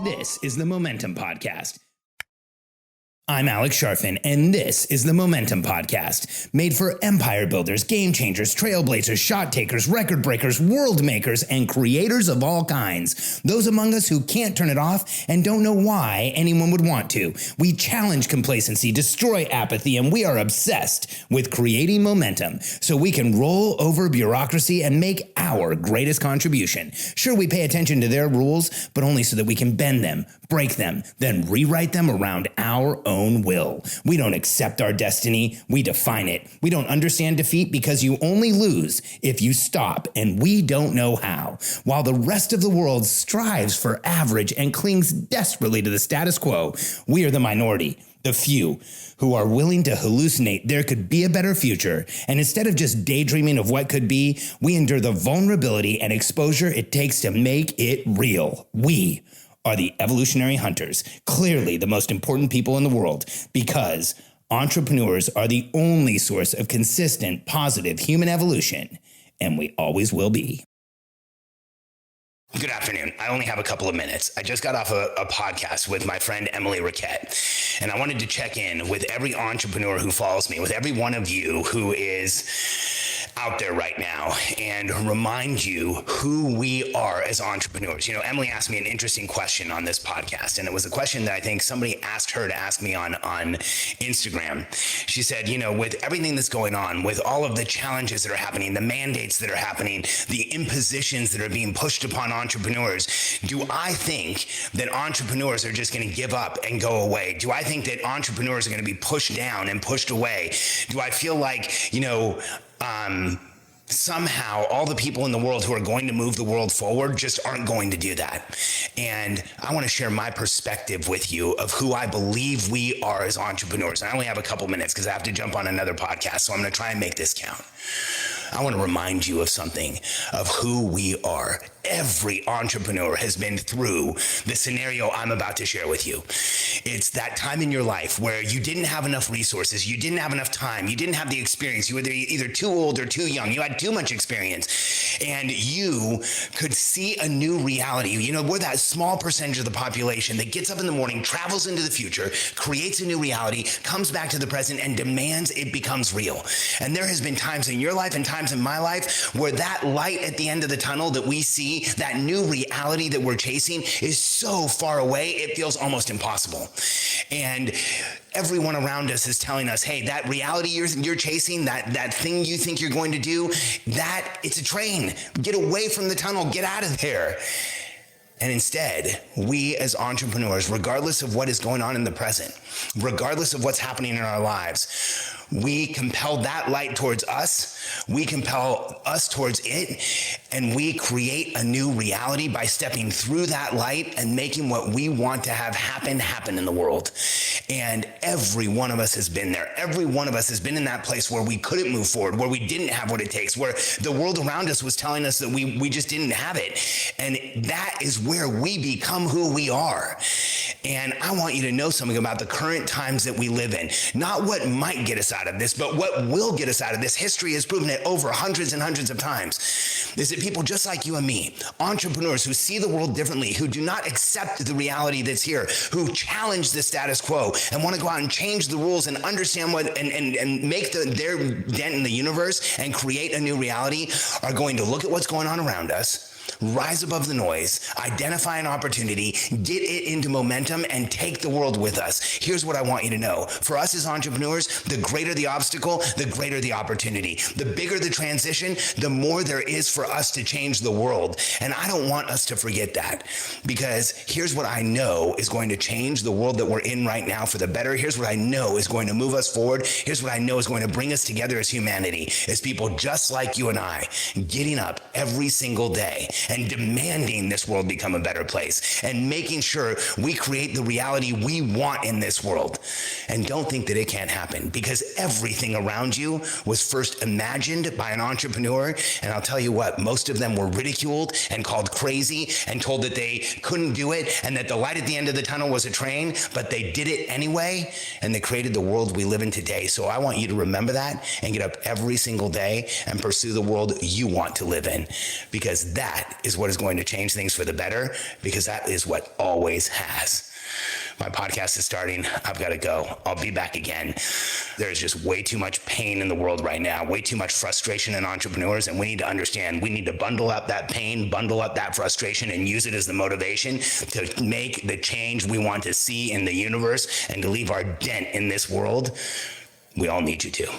This is the Momentum Podcast. I'm Alex Sharfin, and this is the Momentum Podcast, made for empire builders, game changers, trailblazers, shot takers, record breakers, world makers, and creators of all kinds. Those among us who can't turn it off and don't know why anyone would want to. We challenge complacency, destroy apathy, and we are obsessed with creating momentum so we can roll over bureaucracy and make our greatest contribution. Sure, we pay attention to their rules, but only so that we can bend them, break them, then rewrite them around our own will. We don't accept our destiny, we define it. We don't understand defeat because you only lose if you stop, and we don't know how. While the rest of the world strives for average and clings desperately to the status quo, we are the minority, the few, who are willing to hallucinate there could be a better future. And instead of just daydreaming of what could be, we endure the vulnerability and exposure it takes to make it real. We are the evolutionary hunters, clearly the most important people in the world, because entrepreneurs are the only source of consistent, positive human evolution, and we always will be. Good afternoon. I only have a couple of minutes. I just got off a podcast with my friend Emily Riquette, and I wanted to check in with every entrepreneur who follows me, with every one of you who is out there right now, and remind you who we are as entrepreneurs. You know, Emily asked me an interesting question on this podcast, and it was a question that I think somebody asked her to ask me on Instagram. She said, you know, with everything that's going on, with all of the challenges that are happening, the mandates that are happening, the impositions that are being pushed upon entrepreneurs, do I think that entrepreneurs are just going to give up and go away? Do I think that entrepreneurs are going to be pushed down and pushed away? Do I feel like, you know, somehow all the people in the world who are going to move the world forward just aren't going to do that? And I want to share my perspective with you of who I believe we are as entrepreneurs. And I only have a couple minutes because I have to jump on another podcast, so I'm going to try and make this count. I want to remind you of something, of who we are. Every entrepreneur has been through the scenario I'm about to share with you. It's that time in your life where you didn't have enough resources, you didn't have enough time, you didn't have the experience, you were either too old or too young, you had too much experience, and you could see a new reality. You know, we're that small percentage of the population that gets up in the morning, travels into the future, creates a new reality, comes back to the present, and demands it becomes real. And there has been times in your life and times in my life where that light at the end of the tunnel that we see, that new reality that we're chasing, is so far away, it feels almost impossible. And everyone around us is telling us, hey, that reality you're chasing, that thing you think you're going to do, that it's a train. Get away from the tunnel, get out of there. And instead, we as entrepreneurs, regardless of what is going on in the present, regardless of what's happening in our lives, we compel that light towards us, we compel us towards it, and we create a new reality by stepping through that light and making what we want to have happen in the world. And every one of us has been there. Every one of us has been in that place where we couldn't move forward, where we didn't have what it takes, where the world around us was telling us that we just didn't have it. And that is where we become who we are. And I want you to know something about the current times that we live in. Not what might get us out of this, but what will get us out of this. History has proven it over hundreds and hundreds of times. Is that people just like you and me, entrepreneurs who see the world differently, who do not accept the reality that's here, who challenge the status quo and want to go out and change the rules and understand what and make their dent in the universe and create a new reality, are going to look at what's going on around us, rise above the noise, identify an opportunity, get it into momentum, and take the world with us. Here's what I want you to know. For us as entrepreneurs, the greater the obstacle, the greater the opportunity. The bigger the transition, the more there is for us to change the world. And I don't want us to forget that, because here's what I know is going to change the world that we're in right now for the better. Here's what I know is going to move us forward. Here's what I know is going to bring us together as humanity, as people just like you and I, getting up every single day and demanding this world become a better place and making sure we create the reality we want in this world. And don't think that it can't happen, because everything around you was first imagined by an entrepreneur. And I'll tell you what, most of them were ridiculed and called crazy and told that they couldn't do it and that the light at the end of the tunnel was a train, but they did it anyway, and they created the world we live in today. So I want you to remember that and get up every single day and pursue the world you want to live in. open, because that is what is going to change things for the better, because that is what always has. My podcast is starting. I've got to go. I'll be back again. There's just way too much pain in the world right now, way too much frustration in entrepreneurs, and we need to understand we need to bundle up that pain, bundle up that frustration, and use it as the motivation to make the change we want to see in the universe and to leave our dent in this world. We all need you to.